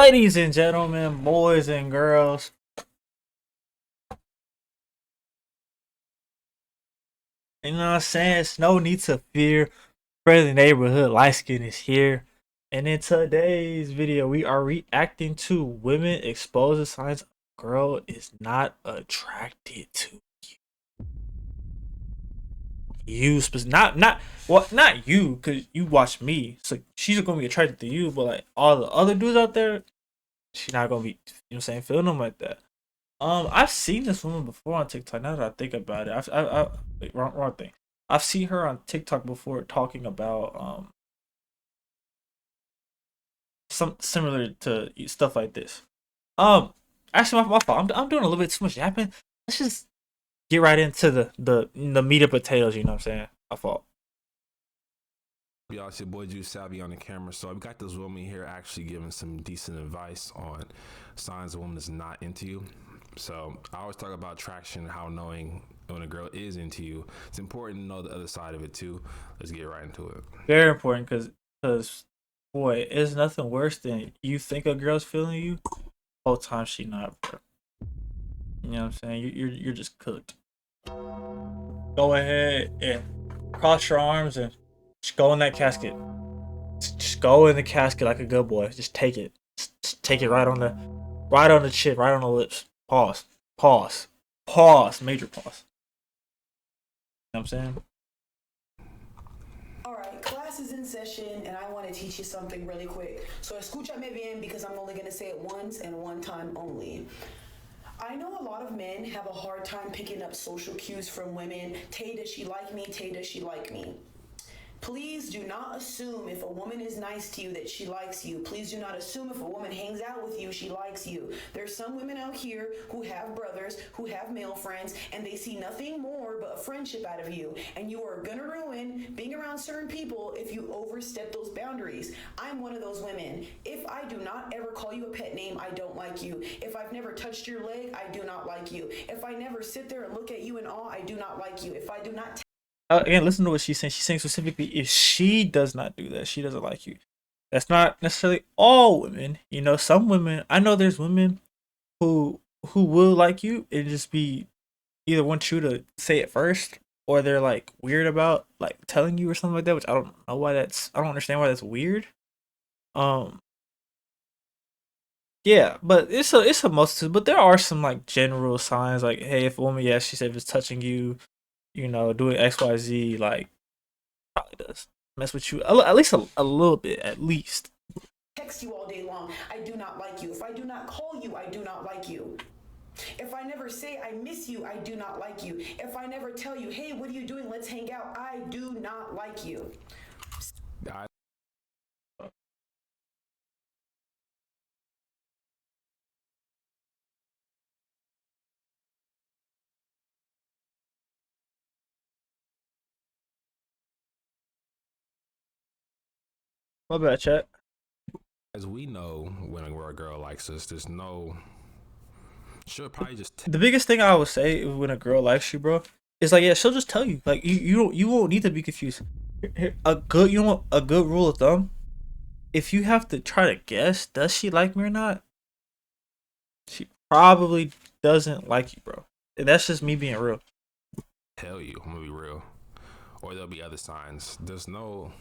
Ladies and gentlemen, boys and girls, you know what I'm saying? It's no need to fear. Friendly neighborhood light skin is here. And in today's video, we are reacting to women expose the signs a girl is not attracted to you. Not you, because you watch me. So she's gonna be attracted to you, but like all the other dudes out there, she's not gonna be, you know what I'm saying, feeling them like that. I've seen this woman before on TikTok. Now that I think about it, wait, wrong thing. I've seen her on TikTok before talking about some similar to stuff like this. Um, actually, my fault. I'm doing a little bit too much yapping. Let's just get right into the meat and potatoes. You know what I'm saying? My fault. Y'all, it's your boy Juice Savvy on the camera. So we got this woman here actually giving some decent advice on signs a woman is not into you. So I always talk about attraction, how knowing when a girl is into you. It's important to know the other side of it too. Let's get right into it. Very important, because boy, it's nothing worse than you think a girl's feeling you, whole time she not, bro. You know what I'm saying? You're just cooked. Go ahead and cross your arms and just go in that casket. Just go in the casket like a good boy. Just take it. Just take it right on the chin, right on the lips. Pause. Pause. Pause. Major pause. You know what I'm saying? All right, class is in session, and I want to teach you something really quick. So escúchame bien, because I'm only going to say it once and one time only. I know a lot of men have a hard time picking up social cues from women. Tay, does she like me? Tay, does she like me? Please do not assume if a woman is nice to you that she likes you. Please do not assume if a woman hangs out with you, she likes you. There's some women out here who have brothers, who have male friends, and they see nothing more but a friendship out of you. And you are gonna ruin being around certain people if you overstep those boundaries. I'm one of those women. If I do not ever call you a pet name, I don't like you. If I've never touched your leg, I do not like you. If I never sit there and look at you in awe, I do not like you. If I do not Again, listen to what she's saying. She's saying specifically if she does not do that, she doesn't like you. That's not necessarily all women. You know, some women. I know there's women who will like you and just be either want you to say it first, or they're like weird about like telling you or something like that. Which I don't know why that's. I don't understand why that's weird. Um, yeah, but it's a multitude. But there are some like general signs, like hey, if a woman, yeah, she said if it's touching you, you know, doing X Y Z, like probably does mess with you at least a little bit, at least. text you all day long, I do not like you. If I do not call you, I do not like you. If I never say I miss you, I do not like you. If I never tell you, hey, what are you doing? Let's hang out. I do not like you. I, My bad, chat. as we know, when a girl likes us, there's no. She'll probably just. The biggest thing I would say when a girl likes you, bro, is like yeah, she'll just tell you. Like you won't need to be confused. A good a good rule of thumb. If you have to try to guess, does she like me or not? She probably doesn't like you, bro. And that's just me being real. Tell you, I'm gonna be real. Or there'll be other signs. There's no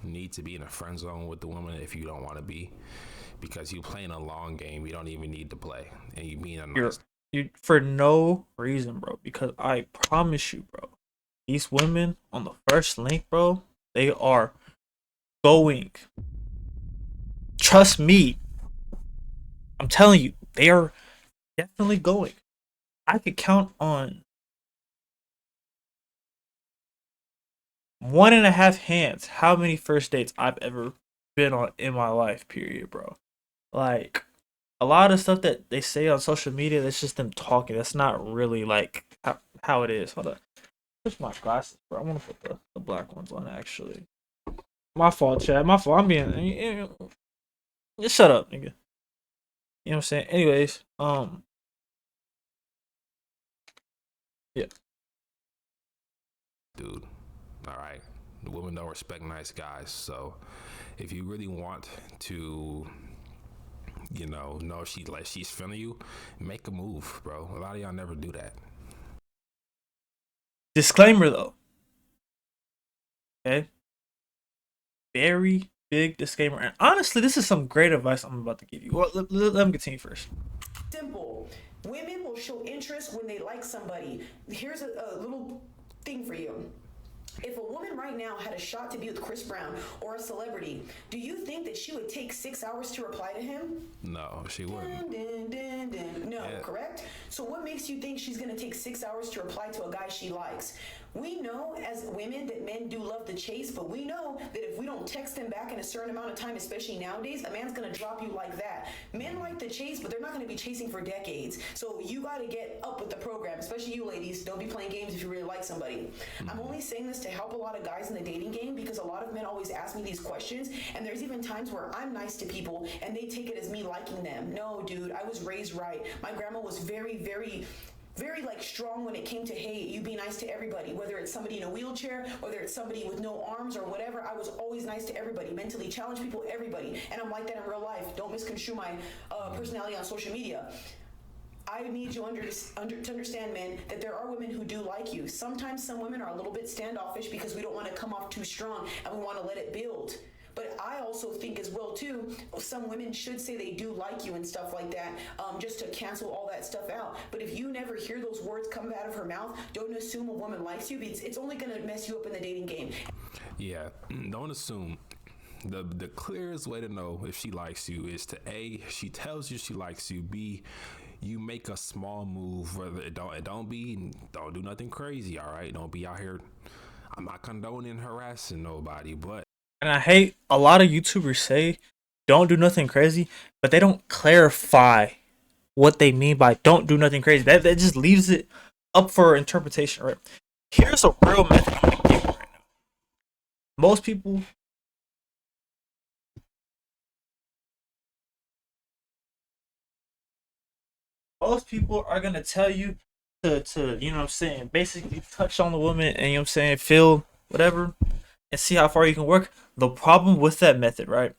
need to be in a friend zone with the woman if you don't want to be, because you playing a long game. You don't even need to play, and you being a You're nice. you for no reason, bro. Because I promise you, bro, these women on the first link, bro, they are going. Trust me, I'm telling you, they are definitely going. I could count on one and a half hands how many first dates I've ever been on in my life, period, bro. Like a lot of stuff that they say on social media, that's just them talking. That's not really like how it is. Hold on. Push my glasses, bro. I want to put the black ones on actually. My fault, Chad. My fault. I'm being just shut up, nigga. You know what I'm saying? Anyways, yeah. Dude. All right. The women don't respect nice guys. So if you really want to know she's feeling you, make a move, bro. A lot of y'all never do that. Disclaimer though, okay? Very big disclaimer. And honestly, this is some great advice I'm about to give you. Well, let me continue first. Simple. Women will show interest when they like somebody. Here's a little thing for you. If a woman right now had a shot to be with Chris Brown or a celebrity, do you think that she would take 6 hours to reply to him? No, she wouldn't. No, yeah. Correct? So what makes you think she's going to take 6 hours to reply to a guy she likes? We know as women that men do love the chase, but we know that if we don't text them back in a certain amount of time, especially nowadays, a man's going to drop you like that. Men like the chase, but they're not going to be chasing for decades. So you got to get up with the program, especially you ladies. Don't be playing games if you really like somebody. I'm only saying this to help a lot of guys in the dating game because a lot of men always ask me these questions, and there's even times where I'm nice to people and they take it as me liking them. No, dude, I was raised right. My grandma was very like strong when it came to, hey, you be nice to everybody, whether it's somebody in a wheelchair, whether it's somebody with no arms or whatever. I was always nice to everybody, mentally challenged people, everybody, and I'm like that in real life. Don't misconstrue my personality on social media. I need you to understand, man, that there are women who do like you. Sometimes some women are a little bit standoffish because we don't want to come off too strong and we want to let it build. But I also think as well, too, some women should say they do like you and stuff like that, just to cancel all that stuff out. But if you never hear those words come out of her mouth, don't assume a woman likes you. It's only going to mess you up in the dating game. Yeah, don't assume. The clearest way to know if she likes you is to A, she tells you she likes you, B, you make a small move, whether it don't do nothing crazy, all right? Don't be out here. I'm not condoning harassing nobody, but. And I hate a lot of YouTubers say don't do nothing crazy, but they don't clarify what they mean by don't do nothing crazy. That just leaves it up for interpretation, right? Here's a real method I'm gonna give you right now. Most people are gonna tell you to you know what I'm saying, basically touch on the woman and you know what I'm saying, feel whatever and see how far you can work. The problem with that method, right,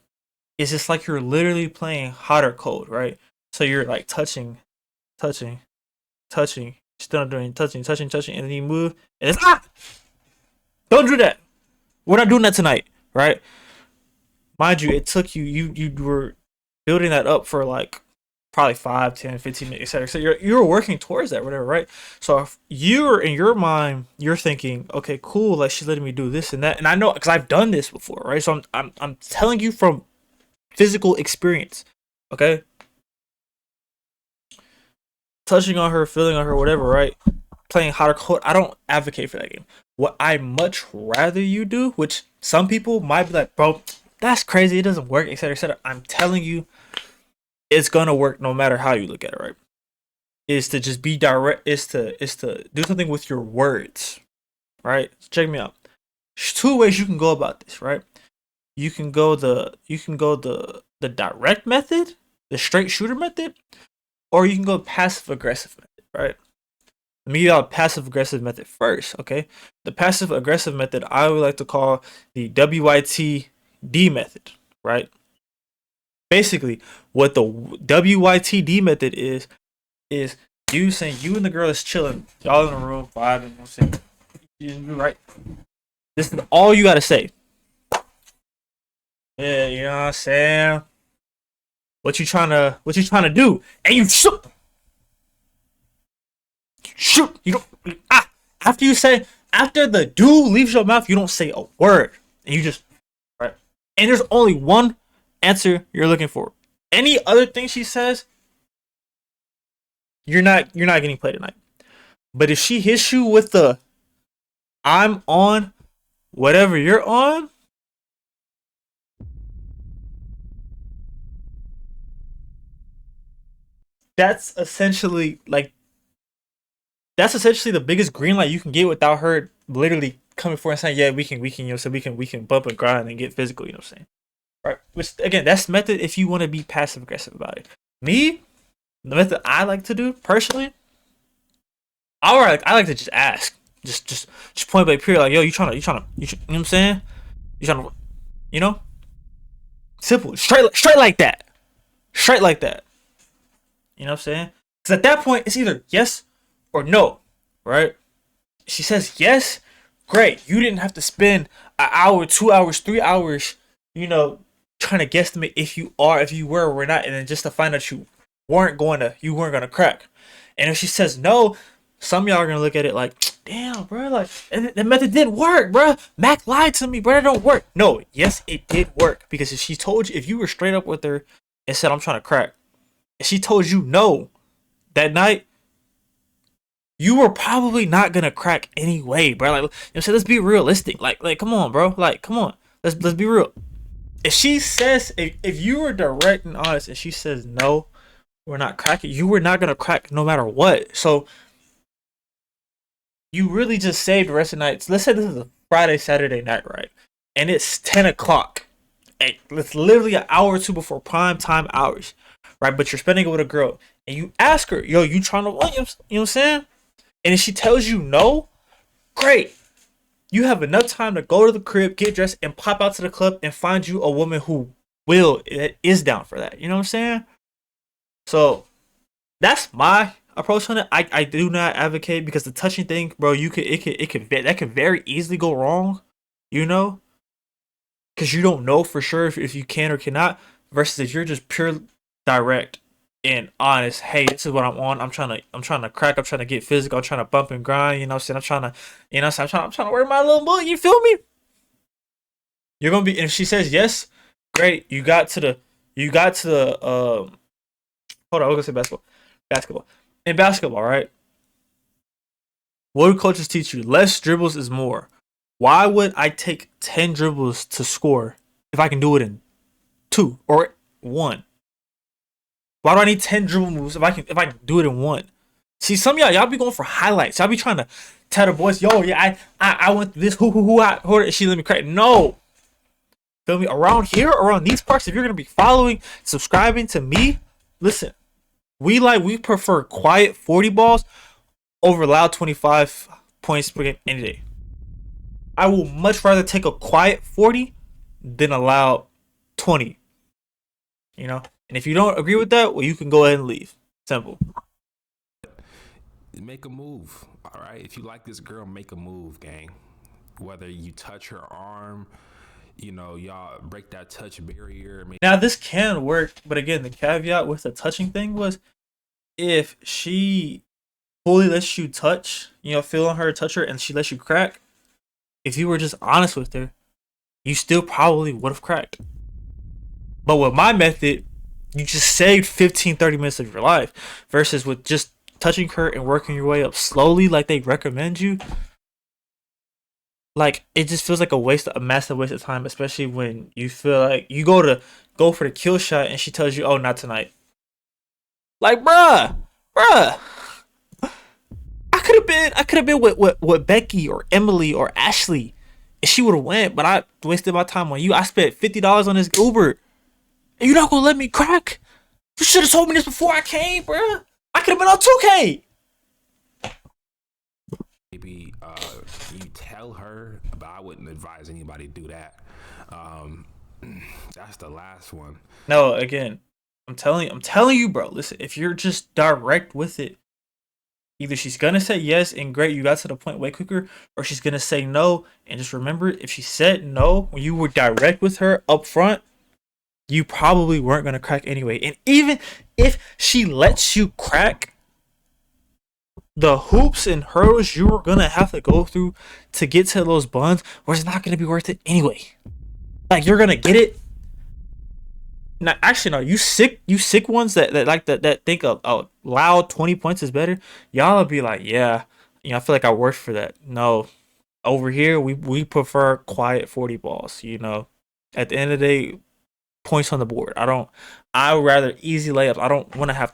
is it's like you're literally playing hot or cold, right? So you're like touching, still doing touching, and then you move, and it's don't do that. We're not doing that tonight, right? Mind you, it took you were building that up for like probably 5, 10, 15 minutes, etc. So you're working towards that, whatever, right? So if you're in your mind, you're thinking, okay, cool, like she's letting me do this and that, and I know because I've done this before, right? So I'm telling you from physical experience, okay? Touching on her, feeling on her, whatever, right? Playing hot or cold. I don't advocate for that game. What I much rather you do, which some people might be like, bro, that's crazy, it doesn't work, etc., etc. I'm telling you, it's gonna work no matter how you look at it, right? Is to just be direct, is to do something with your words, right? So check me out. There's 2 ways you can go about this, right? You can go the direct method, the straight shooter method, or you can go passive aggressive method, right? Let me give you a passive aggressive method first, okay? The passive aggressive method I would like to call the WYTD method, right? Basically, what the WYTD method is you saying you and the girl is chilling, y'all in the room, vibing, you know what I'm saying? Right? This is all you gotta say. Yeah, you know what I'm saying? What you trying to do? And you shoot. You don't after the do leaves your mouth, you don't say a word. And you just right. And there's only one answer you're looking for. Any other thing she says, you're not getting played tonight. But if she hits you with the I'm on whatever you're on, that's essentially the biggest green light you can get without her literally coming forward and saying, yeah, we can, you know, so we can bump and grind and get physical, you know what I'm saying? Right. Which again, that's method if you want to be passive aggressive about it. Me, the method I like to do personally, I like to just ask, just point blank period, like, yo, you know what I'm saying? You trying to, you know, simple, straight like that. Straight like that. You know what I'm saying? Because at that point, it's either yes or no, right? She says yes, great. You didn't have to spend an hour, 2 hours, 3 hours, you know, trying to guesstimate if you were or not, and then just to find out you weren't gonna crack. And if she says no, some of y'all are gonna look at it like, damn, bro, like the method didn't work, bro. Mac lied to me, bro. It don't work. No, yes, it did work because if she told you, if you were straight up with her and said I'm trying to crack, and she told you no that night, you were probably not gonna crack anyway, bro. Like, you know, so let's be realistic. Like, come on, bro. Like, come on. Let's be real. If she says, if you were direct and honest, and she says no, we're not cracking, you were not gonna crack no matter what. So you really just saved the rest of the night. So let's say this is a Friday, Saturday night, right? And it's 10 o'clock. And it's literally an hour or two before prime time hours, right? But you're spending it with a girl, and you ask her, yo, you trying to what? You know what I'm saying? And if she tells you no, great. You have enough time to go to the crib, get dressed, and pop out to the club and find you a woman who is down for that. You know what I'm saying? So that's my approach on it. I do not advocate because the touching thing, bro, that could very easily go wrong, you know? Because you don't know for sure if you can or cannot, versus if you're just pure direct and honest. Hey, this is what I'm on. I'm trying to crack. I'm trying to get physical. I'm trying to bump and grind. You know what I'm saying? I'm trying to, you know what I'm saying? I'm trying to wear my little book. You feel me? You're gonna be. And if she says yes, great. You got to the. Hold on. I was gonna say basketball. Basketball. In basketball, right? What do coaches teach you? Less dribbles is more. Why would I take 10 dribbles to score if I can do it in 2 or 1? Why do I need 10 dribble moves if I can do it in 1? See, some of y'all be going for highlights. Y'all be trying to tell the boys, yo, yeah, I went through this, who, she let me crack. No. Feel me? Around here, around these parts, if you're gonna be following, subscribing to me, listen, we prefer quiet 40 balls over loud 25 points per game any day. I will much rather take a quiet 40 than a loud 20. You know? And if you don't agree with that, well, you can go ahead and leave. Simple. Make a move. All right. If you like this girl, make a move, gang. Whether you touch her arm, you know, y'all break that touch barrier. Now, this can work, but again, the caveat with the touching thing was if she fully lets you touch, you know, feel on her, touch her, and she lets you crack, if you were just honest with her, you still probably would have cracked. But with my method, you just saved 15, 30 minutes of your life versus with just touching her and working your way up slowly like they recommend you. Like, it just feels like a massive waste of time, especially when you feel like you go for the kill shot and she tells you, oh, not tonight. Like, bruh. I could have been with Becky or Emily or Ashley, and she would have went. But I wasted my time on you. I spent $50 on this Uber, and you're not gonna let me crack. You should have told me this before I came, bro. I could have been on 2K. Maybe you tell her, but I wouldn't advise anybody to do that. That's the last one. No, again, I'm telling you, bro. Listen, if you're just direct with it, either she's gonna say yes and great, you got to the point way quicker, or she's gonna say no. And just remember, if she said no when you were direct with her up front, you probably weren't gonna crack anyway. And even if she lets you crack, the hoops and hurdles you were gonna have to go through to get to those buns was not gonna be worth it anyway. Like, you're gonna get it. Now, actually, no. You sick ones that think a loud 20 points is better. Y'all will be like, yeah, you know, I feel like I worked for that. No, over here we prefer quiet 40 balls. You know, at the end of the day, points on the board. I would rather easy layups. I don't want to have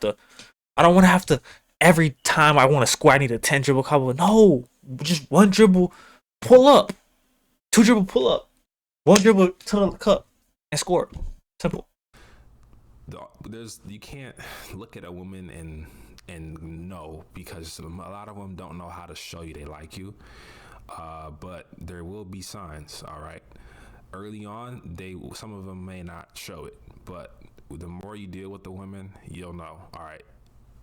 to. Every time I want to score, I need a 10 dribble combo. No, just one dribble, pull up, 2 dribble pull up, 1 dribble to the cup and score. Simple. You can't look at a woman and know, because a lot of them don't know how to show you they like you. But there will be signs. All right. Early on, some of them may not show it, but the more you deal with the women, you'll know. All right,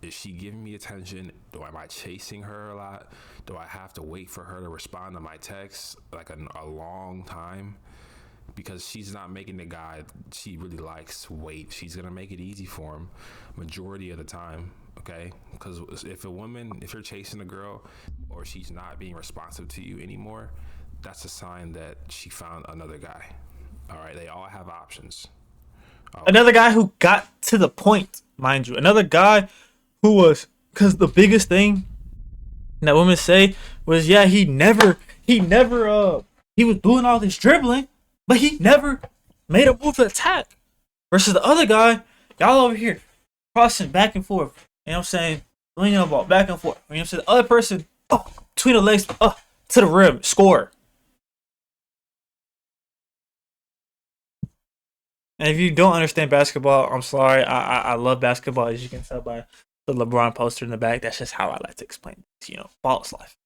is she giving me attention? Am I chasing her a lot? Do I have to wait for her to respond to my texts like a long time? Because she's not making the guy she really likes wait. She's gonna make it easy for him majority of the time. Okay, because if you're chasing a girl or she's not being responsive to you anymore, that's a sign that she found another guy. All right, they all have options. Another guy who got to the point, mind you. Another guy who was, because the biggest thing that women say was, yeah, he was doing all this dribbling, but he never made a move to attack. Versus the other guy, y'all over here crossing back and forth. You know what I'm saying? Swinging the ball back and forth. You know what I'm saying? The other person, between the legs, to the rim, score. And if you don't understand basketball, I'm sorry. I love basketball, as you can tell by the LeBron poster in the back. That's just how I like to explain it. You know, ball is life.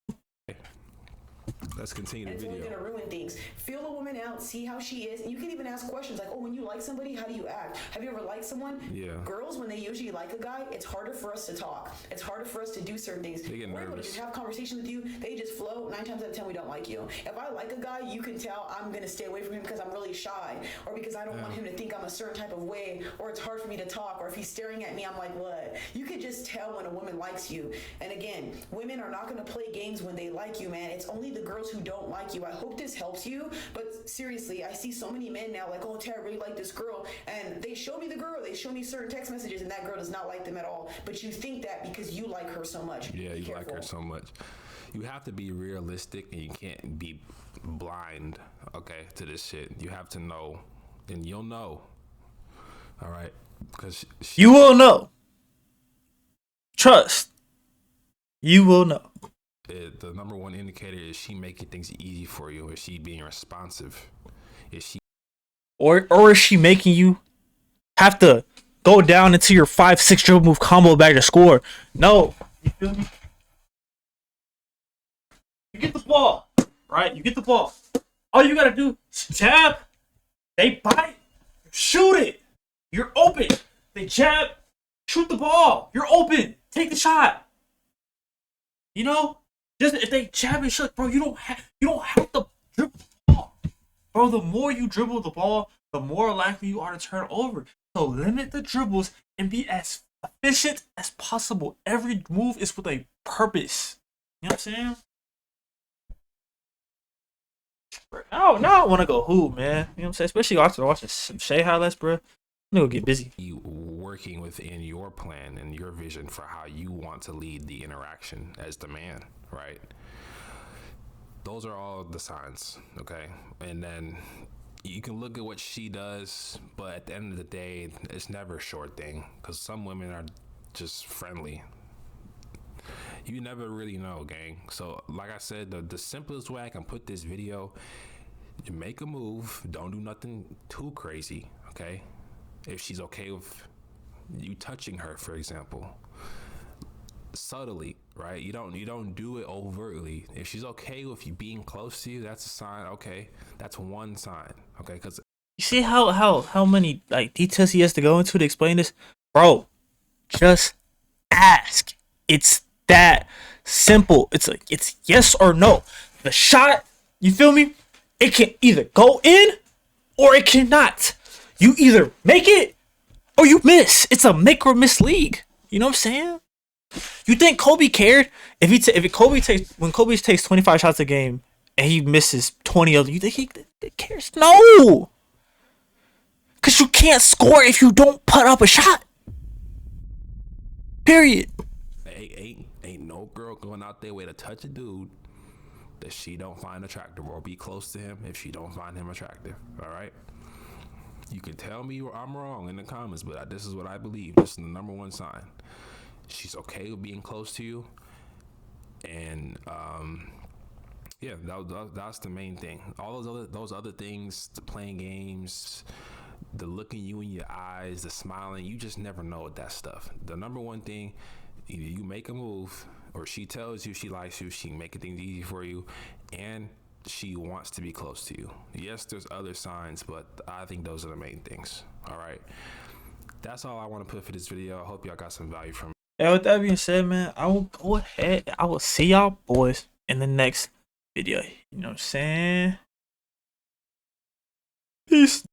Let's continue the It's video. only gonna ruin things. Feel a woman out, see how she is, and you can even ask questions like, "Oh, when you like somebody, how do you act? Have you ever liked someone?" Yeah. Girls, when they usually like a guy, it's harder for us to talk. It's harder for us to do certain things. They get We're able to nervous. just have conversations with you. They just flow. 9 times out of 10, we don't like you. If I like a guy, you can tell I'm gonna stay away from him because I'm really shy, or because I don't want him to think I'm a certain type of way, or it's hard for me to talk, or if he's staring at me, I'm like, what? You can just tell when a woman likes you. And again, women are not gonna play games when they like you, man. It's only the girls who don't like you. I hope this helps you, but seriously, I see so many men now like, oh, Tara, I really like this girl, and they show me the girl, they show me certain text messages, and that girl does not like them at all, but you think that because you like her so much. Yeah, Be you like her careful. so much. You have to be realistic, and you can't be blind, okay, to this shit. You have to know, and you'll know. All right, because You will know. Trust. You will know. the number one indicator is she making things easy for you. Is she being responsive? Is she Or is she making you have to go down into your 5-6 dribble move combo back to score? No. You feel me? You get the ball, right? You get the ball. All you gotta do is jab. They bite. Shoot it. You're open. They jab. Shoot the ball. You're open. Take the shot. You know, just if they jab and shoot, bro, you don't have to dribble the ball, bro. The more you dribble the ball, the more likely you are to turn over. So limit the dribbles and be as efficient as possible. Every move is with a purpose. You know what I'm saying? Now I want to go hoop, man. You know what I'm saying? Especially after watching some Shea highlights, bro. I'm gonna go get busy. you working within your plan and your vision for how you want to lead the interaction as the man, right? Those are all the signs, okay? And then you can look at what she does, but at the end of the day, it's never a short thing, because some women are just friendly. You never really know, gang. So like I said, the simplest way I can put this video, you make a move, don't do nothing too crazy, okay? If she's okay with you touching her, for example, subtly, right? You don't do it overtly. If she's okay with you being close to you, that's a sign. Okay, that's one sign. Okay, because You see how many like details he has to go into to explain this, bro? Just ask. It's that simple. It's like it's yes or no. The shot, you feel me? It can either go in or it cannot. You either make it or you miss. It's a make or miss league. You know what I'm saying? You think Kobe cared if Kobe takes 25 shots a game and he misses 20 of them? You think he cares? No, because you can't score if you don't put up a shot. Period. ain't no girl going out there way to touch a dude that she don't find attractive, or be close to him if she don't find him attractive. All right. You can tell me I'm wrong in the comments, but this is what I believe. This is the number one sign. She's okay with being close to you, and yeah, that's the main thing. All those other things, the playing games, the looking you in your eyes, the smiling, you just never know with that stuff. The number one thing, either you make a move, or she tells you she likes you, she making things easy for you, and she wants to be close to you. Yes, there's other signs, but I think those are the main things. All right. That's all I want to put for this video. I hope y'all got some value from it. And with that being said, man, I will go ahead. I will see y'all boys in the next video. You know what I'm saying? Peace.